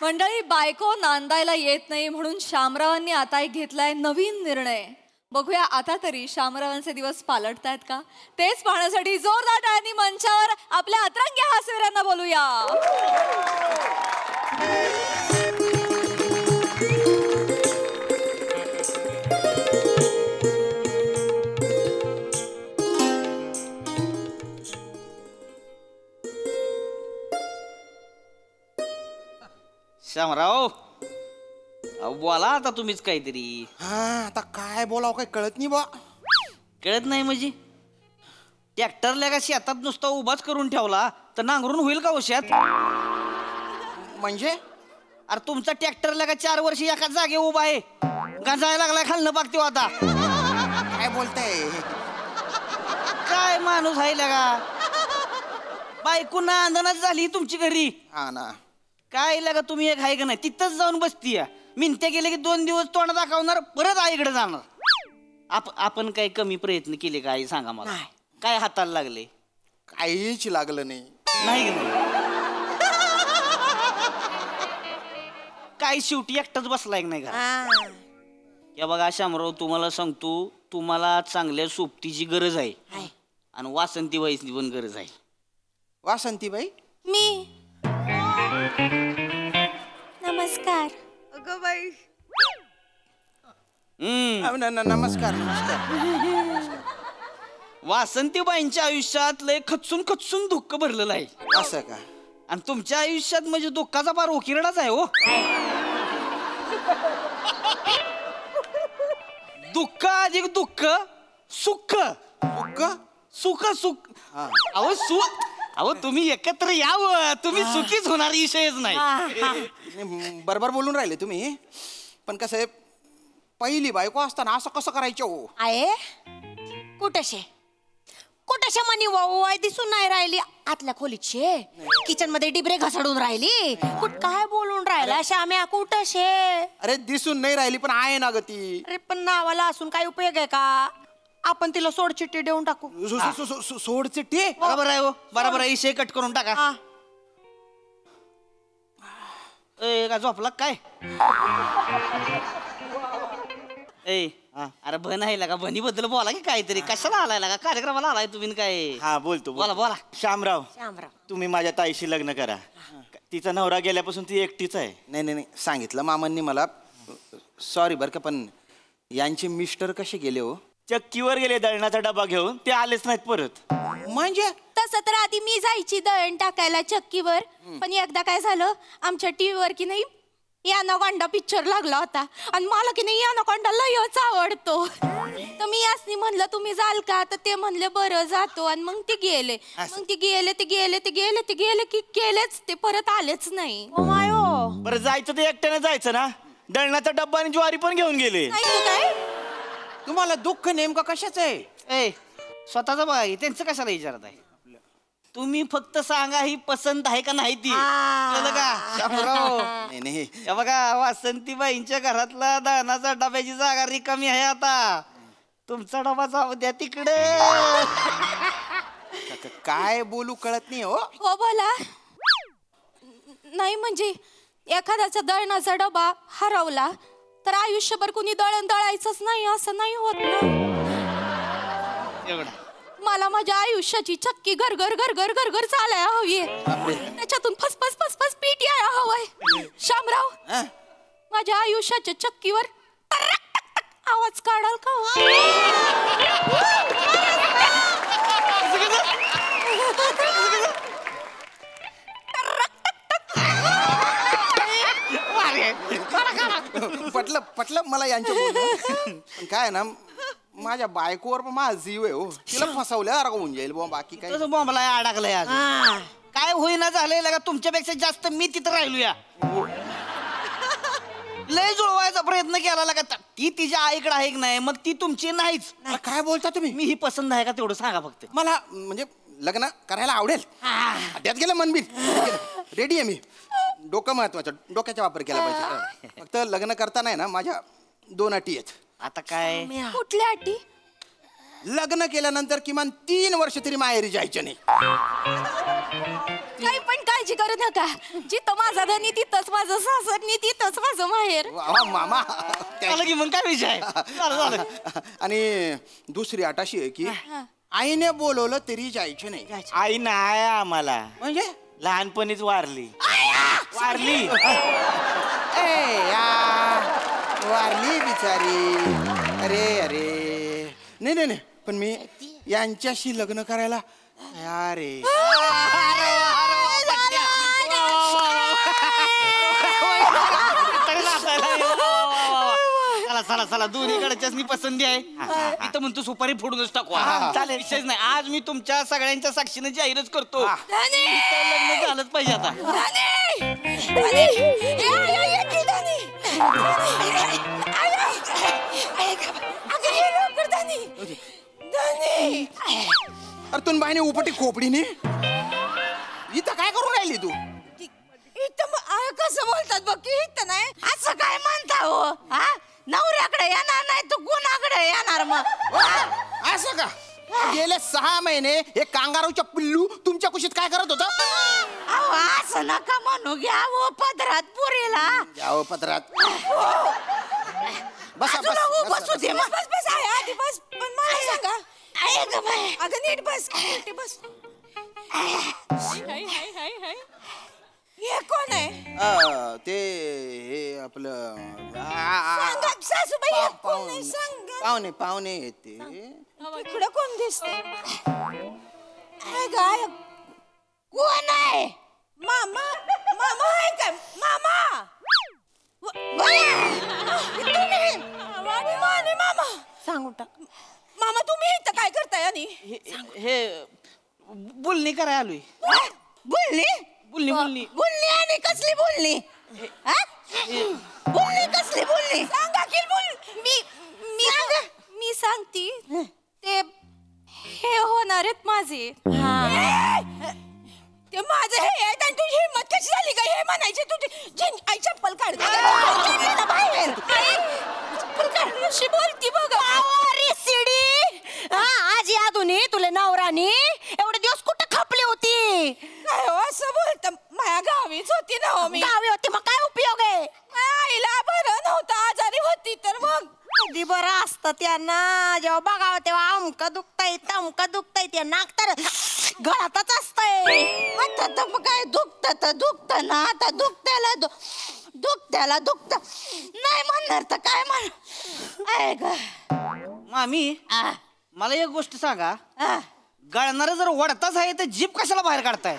मंडळी, बायको नांदायला येत नाही म्हणून शामरावांनी आता एक घेतलाय नवीन निर्णय. बघूया आता तरी शामरावांचे दिवस पालटतायत का तेच पाहण्यासाठी जोरदार टाळ्यांनी मंचावर आपल्या अतरंगी हास्यवीरांना बोलूया. शामराव, बोला आता तुम्हीच काहीतरी. हा, आता काय बोलावं काय कळत नाही बा. कळत नाही म्हणजे ट्रॅक्टरला का शेतात नुसता उभाच करून ठेवला तर नांगरून होईल का शेत? म्हणजे अरे तुमचा ट्रॅक्टरला का 4 वर्ष एकाच जागे उभा आहे, गांजायला लागलाय खालनं बघतो आता. काय बोलताय? काय माणूस आहे लगा, बायको नांदणच झाली तुमची घरी. हा ना, काय लगा तुम्ही एक आहे का नाही तिथंच जाऊन बसतीय. मिनते गेले की 2 दिवस तोंड दाखवणार, परत आईकडे जाणार. आपण काय कमी प्रयत्न केले का आई सांगा मला? काय हाताला लागले? काहीच लागलं नाही. नाही काय शेवटी एकटाच बसलाय नाही का? या बघा शामराव, तुम्हाला सांगतो, तुम्हाला चांगल्या सोबतीची गरज आहे आणि वासंतीबाईची पण गरज आहे. वासंतीबाई? मी नमस्कार. अगं बाई, नमस्कार नमस्कार. वासंतीबाईंच्या आयुष्यात लय खचून खचून दुःख भरलेलं आहे. असं का? आणि तुमच्या आयुष्यात म्हणजे दुःखाचा फार उकिरडाच आहे हो. दुःख अधिक दुःख, सुख दुःख सुख सुख. अहो तुम्ही एकत्र यावं, तुम्ही सुखीच होणार विषयच नाही. बरोबर बोलून राहिले तुम्ही, पण कसं आहे, पहिली बायको असताना असं कसं करायचं हो? आहे कुठशे मनी वाय दिसून नाही राहिली. आतल्या खोलीत शे, किचन मध्ये डिबरे घसडून राहिली. काय बोलून राहिला श्याम्या? कुठशे? अरे दिसून नाही राहिली पण आहे ना ग ती. अरे पण नावाला असून काय उपयोग आहे का? आपण तिला सोड चिठ्ठी देऊन टाकू. सोड चिठ्ठी? बरोबर आहे हो, बरोबर आहे. विषय कट करून टाका. का झोपला काय? अरे भन आहे का? भनी बद्दल बोला की काहीतरी. कशाला आलाय का? कार्यक्रमाला आलाय तुम्ही काय? हा बोलतो. बोला बोला. शामराव, तुम्ही माझ्या ताईशी लग्न करा. तिचा नवरा गेल्यापासून ती एकटीच आहे. नाही सांगितलं मामांनी मला. सॉरी बरं का, पण यांचे मिस्टर कसे गेले हो? चक्कीवर गेले दळणाचा डबा घेऊन, ते आलेच नाहीत परत. म्हणजे तसं तर आधी मी जायची दळण टाकायला चक्कीवर, पण एकदा काय झालं, आमच्या टीव्हीवर की नाही यानाकोंडा पिक्चर लागला होता आणि मला की नाही यानाकोंडा लयच आवडतो. तर मी यासनी म्हणलं तुम्ही जाल का? तर ते म्हणले बरं जातो. आणि मग ते गेले. की गेलेच ते, परत आलेच नाही. बरं जायचं ते एकट्याने जायचं ना. दळणाचा डब्बा आणि ज्वारी पण घेऊन गेले. काय तुम्हाला दुःख नेमकं कशाच आहे? स्वतःच बघा, त्यांचं कशाला विचारत आहे? तुम्ही फक्त सांगा ही पसंत आहे का नाही ती. नाही बघा, वासंतीबाईंच्या घरातला दळणाचा डब्याची जागा रिकामी आहे आता. तुमचा डबा जाऊ द्या तिकडे. काय बोलू कळत नाही हो. हो बोला. नाही म्हणजे एखाद्याचा दळणाचा डबा हरवला तर आयुष्यभर कुणी दळण दळायचंच नाही असं नाही होत ना. मला माझ्या आयुष्याची चक्की घर घर घर घर घर घर चालायला हवी. त्याच्यातून फसफस फसफस पीठ यायला हवंय. शामराव, माझ्या आयुष्याच्या चक्कीवर आवाज काढाल का? पटलं मला यांच्या बोलणं. पण काय ना, माझ्या बायकोवर पण माझा जीव आहे हो. तिला फसवल्या होऊन जाईल बुवा, बाकी काय. बॉम्बला अडकलाय. काय होईना झालंय का? तुमच्यापेक्षा जास्त मी तिथं राहिलो या. लय जुळवायचा प्रयत्न केला लागा. ती तिच्या आईकडे आहे की नाही, मग ती तुमची नाहीच. काय बोलता तुम्ही? मी ही पसंत आहे का तेवढं सांगा फक्त. मला म्हणजे लग्न करायला आवडेल. त्यात गेलं मनबिन. रेडी आहे मी. डोकं महत्वाचं, डोक्याचा वापर केला पाहिजे. फक्त लग्न करताना ना माझ्या 2 अटी आहेत. आता काय? कुठल्या अटी? लग्न केल्यानंतर किमान 3 वर्ष तरी माहेरी जायचं नाही. काही पण काळजी करू नका. जिथं माझा धनी तिथंच माझं सासरनी तिथंच माझं माहेर. वा, मामा झालं की मग काय विषय झालं. आणि दुसरी अट अशी आहे की आईने बोलवलं तरी जायचं नाही. आई नाही आम्हाला, म्हणजे लहानपणीच वारली. वारली. ए यार, वारली बिचारी. अरे अरे नाही नाही नाही, पण मी यांच्याशी लग्न करायला तयार आहे. चला चला चला, दोन्हीकडच्याच मी पसंती आहे. इथं म्हणतो सुपारी फोडूनच टाकू. चालेल, विषयच नाही. आज मी तुमच्या सगळ्यांच्या साक्षीने जाहीरच करतो. इथं लग्न झालंच पाहिजे आता. अरे तुम बाईने उपटी खोपडीने इथं काय करून राहिली तू? कसं बोलतात बघ की इथं नाही असं काय म्हणता हो. हा, नवऱ्याकडे येणार नाही तू गुणाकडे येणार मग. असं का? गेले 6 महिने हे कांगारूच्या पिल्लू तुमच्या कुशीत काय करत होतं? अहो, असं नका म्हणू. घ्या हो पदरात पुरीला. जाओ पत्रात. बस बसू दे मग. बस बस आहे आधी बस. पण मला सांगा. अगं नीट बस. नीट बस. हे कोण आहे? ते हे आपलं सांगा सासूबाई. हे कोण आहे सांगा. पाहुणे येते. इकडं कोण दिसतंय? गाय कोण आहे? मामा. मामा आहे का? मामा. मामा सांगून टाक. मामा तुम्ही इथं काय करताय? आणि हे बोलणी करायला आलोय. बोलणी बोलणी बोलणी बोलणी. आणि कसली बोलणी? बोलणी कसली बोलणी? सांगा की बोल. मी सांगती. ते हे होणार आहेत माझे. ते माझं हे आहेत आणि तुझी हिंमत कशी झाली का हे म्हणायची? तुझी आई चप्पल काढ. बाहेर चप्पल काढ. अशी बोलती बघ. आजी आधुनी तुला नवरानी एवढे दिवस कुठं खपली होती? काय हो असं बोलत? माझ्या गावीच होती ना हो मी. गावी होती मग काय उपयोग आहे? माझ्या आईला बरं नव्हतं, आजारी होती तर मग कधी बरं असतं त्यांना. जेव्हा बघावं तेव्हा अमक दुखतय तमक दुखतय. ते नाक तर गळातच असतंय. आता तर मग काय दुखत ना. आता दुखत्याला दुखत नाही म्हणणार तर काय म्हण. आहे ग मामी, मला एक गोष्ट सांगा. गळणारा जर वडताच आहे तर जीप कशाला बाहेर काढताय?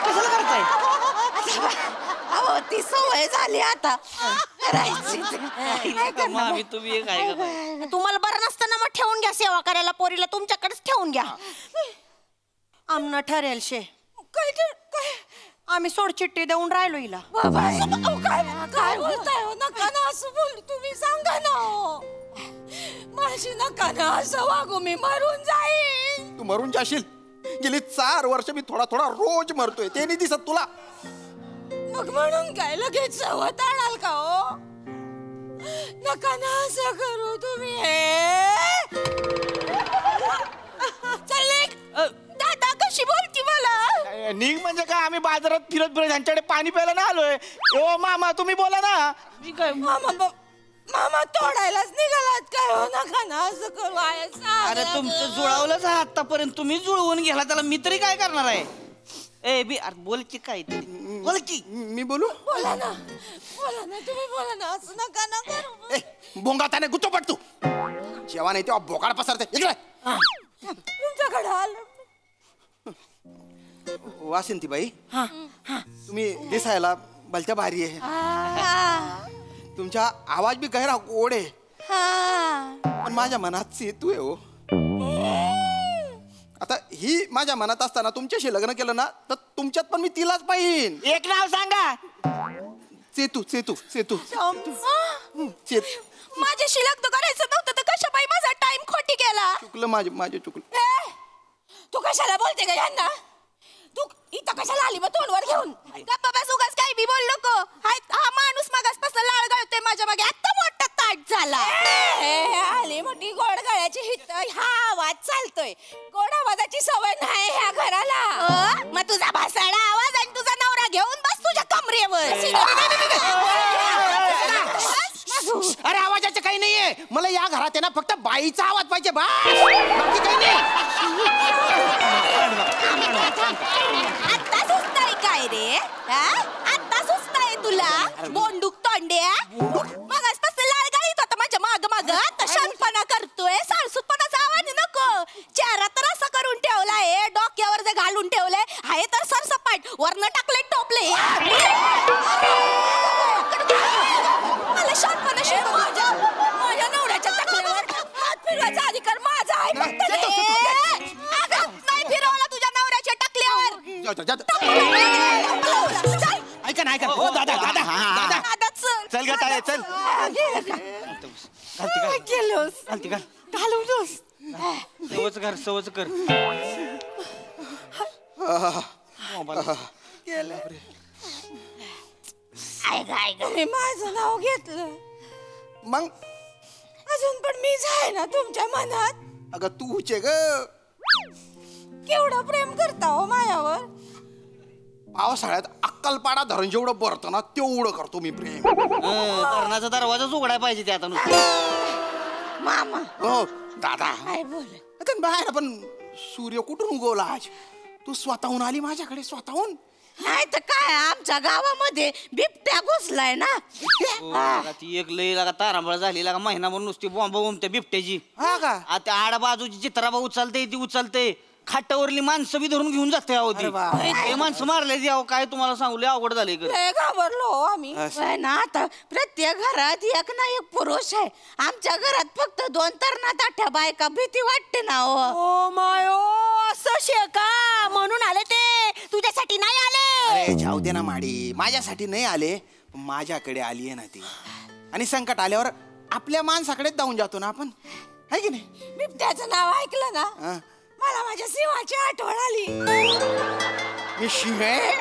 कशाला करताय? अहो ती सवय झाली आता करायची. मामी तुम्ही एक आहे का? तुम्हाला बरं नसतं ना मग ठेवून घ्या सेवा करायला. पोरीला तुमच्याकडेच ठेवून घ्या. आमनं ठरेल शे. काय आम्ही सोडचिट्टी देऊन राहिलो हिला. बाबा काय बोलताय हो? नका ना असं बोल. तुम्ही सांगा ना हो. माझी नका ना असं वागू. मी मरून जाईन. तू मरून जाशील. गेली 4 वर्ष मी थोडा थोडा रोज मरतोय. ते नाही दिसत तुला? मग म्हणून काय लगेच सवत आणाल का हो? नका ना असं करू तुम्ही. चालले दादा कशी बोलती मला? निघ म्हणजे काय? आम्ही बाजारात फिरत फिरत यांच्याकडे पाणी प्यायला ना आलोय. ओ मामा तुम्ही बोला ना. मी काय मामा तोडायलाच निघालात काय हो? नका ना असं करू. अरे तुमचं जुळवलंच आहे आतापर्यंत. तुम्ही जुळवून गेला त्याला. मी तरी काय करणार आहे? ए बी अरे बोल की काय तरी बोल की. मी बोलू? बोला ना तुम्ही बोला ना. असं नका ना करू. बोंगाताने गुत्तो पड तू. जेव्हा नाही तेव्हा बोकाड पसरते. इकडे तुमच्याकडे आलं. वासिंती बाई, तुम्ही दिसायला भलत्या भारी आहे. तुमचा आवाज बी गहरा गोड आहे. पण माझ्या मनात सेतू आहे हो. आता ही माझ्या मनात असताना तुमच्याशी लग्न केलं ना तर तुमच्यात पण मी तिलाच पाहिजे. एक नाव सांगा. सेतू सेतू सेतू माझ्याशी लग्न करायचं नव्हतं तर कशा बाई माझा टाइम खोटी गेला. चुकलं माझे चुकलं. तू कशाला बोलते का यांना? तू इथं कशाला आली मग तोंडवर घेऊन? गप्पा बस. उगाच काही बी बोल नको. हा माणूस मागासपासून लाळ गळतोय माझ्या मागे. आता मोठा चला. आली मोठी गोड गळ्याची हित हा आवाज चालतोय. गोड आवाजाची सवय नाही ह्या घराला. मग तुझा भासाडा आवाज आणि तुझा नवरा घेऊन बस तुझ्या कमरेवर. अरे आवाजाचं काही नाहीये, मला या घरात आहे ना फक्त बाईचा आवाज पाहिजे, बाकी काही नाही. आता सुचताय काय रे? आता सुचताय तुला बोंडूक तोंड्या? मगाच तसं लाळगाळीत होता माझ्या माग माग, आता शानपणा करतोय. साळसूतपणाचा आवाज नको. चेहरा तर असा करून ठेवलाय, डोक्यावर जे घालून ठेवलंय आहे तर सरसपाट, वरनं टाकले टोपले. मला शानपणा शिकव. माझ्या नवऱ्याच्या टाकल्यावर हात फिरवायचा अधिकार माझा आहे. नाही फिरवला तुझ्या नवऱ्याच्या टाकल्यावर. ऐका ना, ऐका. हो दादा दादा दादा, चल ग ताळे चल. घालती घाल. सवच कर, सवच कर. मी माझं नाव घेतलं मग अजून पण मीच आहे ना तुमच्या मनात. अगं तूच आहे ग. केवढं प्रेम करता हो मायावर. पावसाळ्यात अक्कलपाडा धरण जेवढं भरतं ना तेवढं करतो मी प्रेम. धरणाचा दरवाजाच उघडाय पाहिजे ते आता नुसतं. मामा हो दादा. काय बोल. बाहेर पण सूर्य कुठून उगवला आज? तू स्वतःहून आली माझ्याकडे, स्वतःहून. नाही तर काय, आमच्या गावामध्ये बिबट्या घुसलाय ना. ती एक लई लागा तारांबळ झाली लागा महिनाभर नुसती बॉम्ब उमत्या बिबट्याची. हा का? आता आड बाजूची चित्राबा उचलते ती उचलते. खाटावरली माणसं बी धरून घेऊन जाते अहो ती. हे माणसं मारले ती अहो, काय तुम्हाला सांगू लय अवघड झाले. लय घाबरलो हो आम्ही. ना आता प्रत्येक घरात एक ना एक पुरुष आहे. आमच्या घरात फक्त 2 तरणात 8 बायका. भीती वाटते ना हो. ओ मायो, असं शेका म्हणून आले ते, तुझ्यासाठी नाही आले. अरे जाऊ दे ना माडी, माझ्यासाठी नाही आले, पण माझ्याकडे आली आहे ना ती. आणि संकट आल्यावर आपल्या माणसाकडेच जाऊन जातो ना आपण, है की नाही? बिबट्याचं नाव ऐकलं ना मला माझ्या सिंहाची आठवण आली. मी शिव आहे?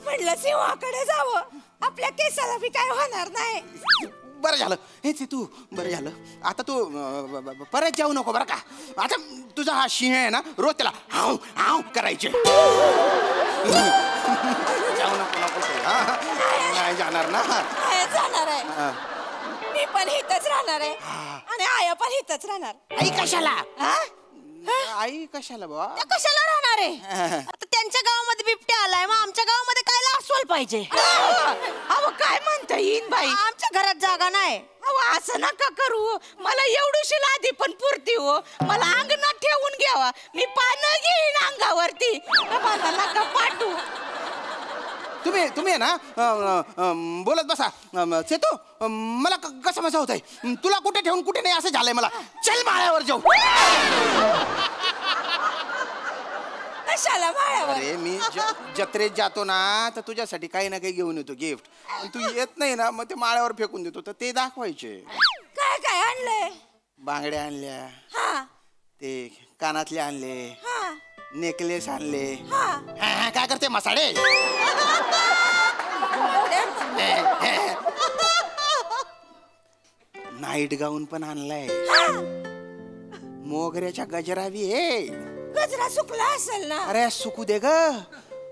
म्हटलं सिंहाकडे जावं, आपल्या केसाला बी काय होणार नाही. बरं झालं हेच तू, बरं झालं. आता तू परत जाऊ नको बरं का. आता तुझा हा सिंह आहे ना, रोज त्याला हाव हाव करायचे. जाऊ नको नको. नाही जाणार ना? जाणार आहे मी, पण इथंच राहणार आहे आणि आया पण इथंच राहणार. आई कशाला? आई कशाला बाबा? त्या कशाला राहणार आहे? आता त्यांच्या गावामध्ये बिबट्या आलाय, मग आमच्या गावामध्ये काय लासवाल पाहिजे? अहो काय म्हणता येईन बाई, आमच्या घरात जागा नाही. अहो असं नका करू, मला एवढीशी लादी पण पुरती हो. मला अंगणात ठेवून घ्यावा, मी पानं घेईन अंगावरती. मला नका पाठवू. तुम्ही आहे ना बोलत बसा. सेतो मला कसं मजा होत आहे, तुला कुठे ठेवून कुठे नाही असं झालंय मला. चल माळ्यावर जाऊ. कशाला माळ्यावर? अरे मी जत्रेत जातो ना तर तुझ्यासाठी काही ना काही घेऊन येतो गिफ्ट. तू येत नाही ना, मग ते माळ्यावर फेकून देतो, तर ते दाखवायचे. काय काय आणलंय? बांगड्या आणल्या, हा ते कानातले आणले, हा नेकलेस आणले. हा काय करते मसाडे? नाईट गाऊन पण आणलाय, मोगऱ्याच्या गजरावी आहे. गजरा सुकला असेल ना. अरे सुकू दे ग,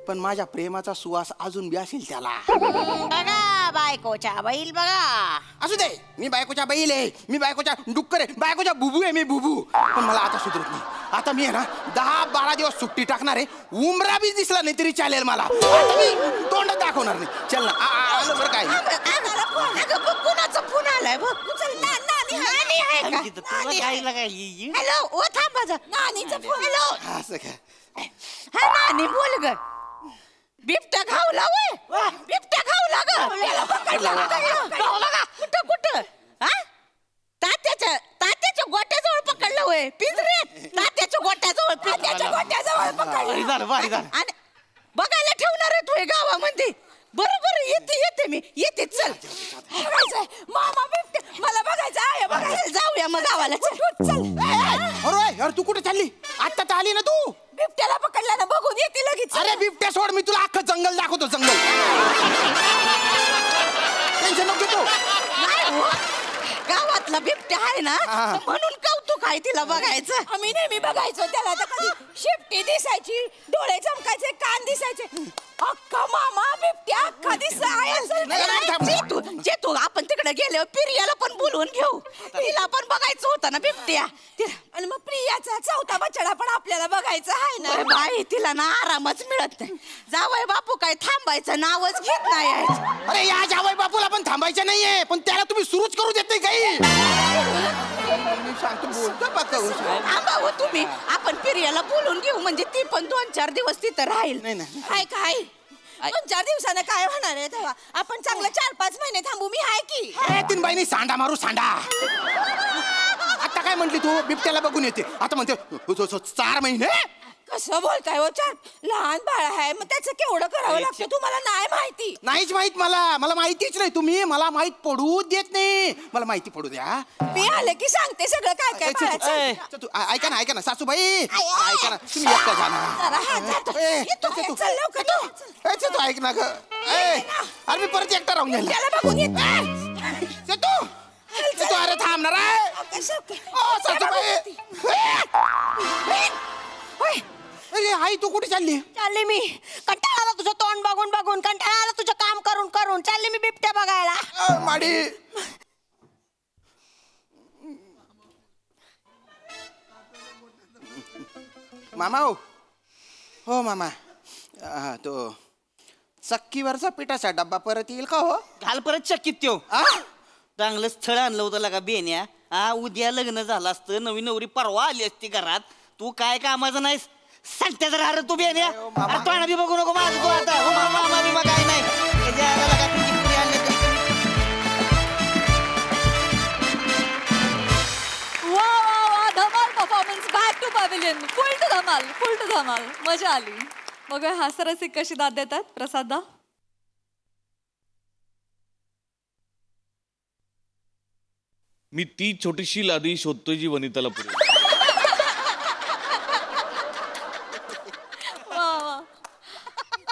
पण माझ्या प्रेमाचा सुवास अजून बी असेल त्याला. बघा बायकोच्या बैल बघा. असू दे, मी बायकोच्या बैल आहे, मी बायकोच्या डुक्कर आहे, बायकोच्या बुबू आहे मी बुबू. पण मला आता सुधरत नाही. आता मी आहे ना 10-12 दिवस सुट्टी टाकणार आहे. उमरा बी दिसला नाही तरी चालेल मला. आता मी तोंड दाखवणार नाही. चल ना आलं बरं काय. कुणाचा फोन आलाय बघ. नानी आहे का? हॅलो, ओ थांब माझा नानीचा फोन. हॅलो, असं काय? हा नानी बोल ग. बिबट्या घावला वय, बिबट्या घावला ग. घावला का? कुठं कुठं? हा तात्याच्या गोट्याजवळ पकडलं वय. पिंजरे तात्याच्या गोट्याजवळ पकडलं. आणि बघायला ठेवणार आहे तू गावामध्ये. बरोबर येते मी येते. चल मामा बिबट्या मला बघायचं आहे, बघायला जाऊया मग गावाला. चल. अरे यार तू कुठे चालली? आता तर आली ना तू. बिबट्याला पकडला ना, बघून येते लगेच. अरे बिबट्या सोड, मी तुला अख्खं जंगल दाखवतो. जंगल टेन्शन नको घेतो. गावातला बिबट्या आहे ना म्हणून कौतुक आहे तिला बघायचं. आम्ही नेहमी बघायचो त्याला, तर कधी शेपटी दिसायची, डोळे चमकायचे, कान दिसायचे. अख्खा मामा बिबट्या अख्खा दिसायचा. जेतू आपण तिकडे गेल्यावर प्रियाला पण बोलवून घेऊ, तिला पण बघायचं होतं ना बिबट्या. आणि मग प्रियाचा चौथा बछडा पण आपल्याला बघायचा आहे ना. अरे बाई तिला ना आरामच मिळत नाही. जावई बापू काय थांबायचं नावच घेत नाही आहे. अरे या जावई बापूला पण थांबायचं नाहीये, पण त्याला तुम्ही सुरूच करू देत नाही काही. मी सांगतो बोलतो बघा. थांबा हो तुम्ही, आपण प्रियाला बोलून घेऊ, म्हणजे ती पण 2-4 दिवस तिथं राहील. हाय काय 2-4 दिवसानं काय होणार आहे तेव्हा? आपण चांगलं 4-5 महिने थांबू. मी हाय की. अरे तीन बाईनी सांडा मारू सांडा. आता काय म्हटली तू? बिबट्याला बघून येते, आता म्हणते 4 महिने. कसं बोलताय हो? 4 लहान बाळ आहे, मग त्याचं केवढं करावं लागतं तुम्हाला नाही माहिती? नाहीच माहित मला माहितीच नाही. तुम्ही मला माहित पडू देत नाही. मला माहिती पडू द्या. मी आले की सांगते सगळं काय काय बाळाचं. ऐका ना सासूबाई, ऐका ना, तुम्ही एकटा जा ना. जरा हात जातो. येतो काय? चल लवकर तू. तू ऐक ना ग. अरे मी परत एकटा राहून गेला. त्याला बघून येत. तू अरे थांबणार आहे. सासूबाई अरे आई तू कुठे चालली? चालली मी. कंटाळा आला तुझं तोंड बघून बघून, कंटाळा आला तुझं काम करून करून. चालली मी बिबट्या बघायला. माडी मामा हो मामा, तो चक्कीवरचा पिठाचा डब्बा परत येईल का हो? घाल परत चक्कीत त्यो. चांगलं स्थळ आणलं होतं लगा बेन्या. उद्या लग्न झालं असतं, नवी नवरी परवा आली असती घरात. तू काय कामाचं नाहीस, सांगते जरा. अरे तू बेन्या, तोंड बी बघू नको माझं तू आता. हो मामा बिमा काय नाही. त्याच्या आईला लगा तुझी पुरी आणली तरी वा वा वा, धमाल performance. Back to pavilion. Full to धमाल. मजा आली. बघूया हास्यरसिक कशी दाद देतात. प्रसादा. मी ती छोटीशी लादी शोधतोय जी वनिताला पुरेल.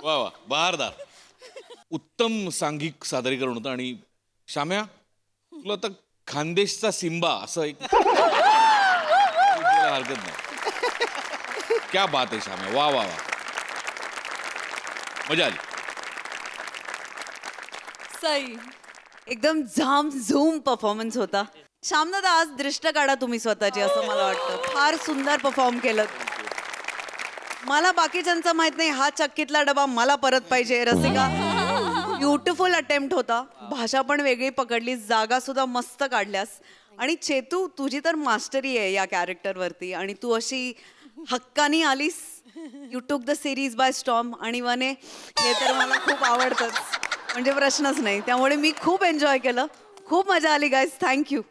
वा वा, बहारदार. उत्तम सांघिक सादरीकरण होतं. आणि श्याम्या, तुला आता खानदेशचा सिम्बा असं एक हरकत नाही. क्या बात आहे श्याम्या, वा वा वा, मजा आली. सई. एकदम झाम झूम परफॉर्मन्स होता. श्यामदादा, आज दृष्ट काढा तुम्ही स्वतःची, असं मला वाटतं. फार सुंदर परफॉर्म केलं. मला बाकीच्यांचं माहित नाही, हा चक्कीतला डबा मला परत पाहिजे. रसिका, ब्युटिफुल अटेम्प्ट होता. भाषा पण वेगळी पकडली, जागा सुद्धा मस्त काढल्यास. आणि चेतू, तुझी तर मास्टरी आहे या कॅरेक्टरवरती, आणि तू अशी हक्कानी आलीस. You took the series bye storm. आणि वने, हे तर मला खूप आवडतंच, म्हणजे प्रश्नच नाही. त्यामुळे मी खूप एन्जॉय केलं. खूप मजा आली गाईज. थँक्यू.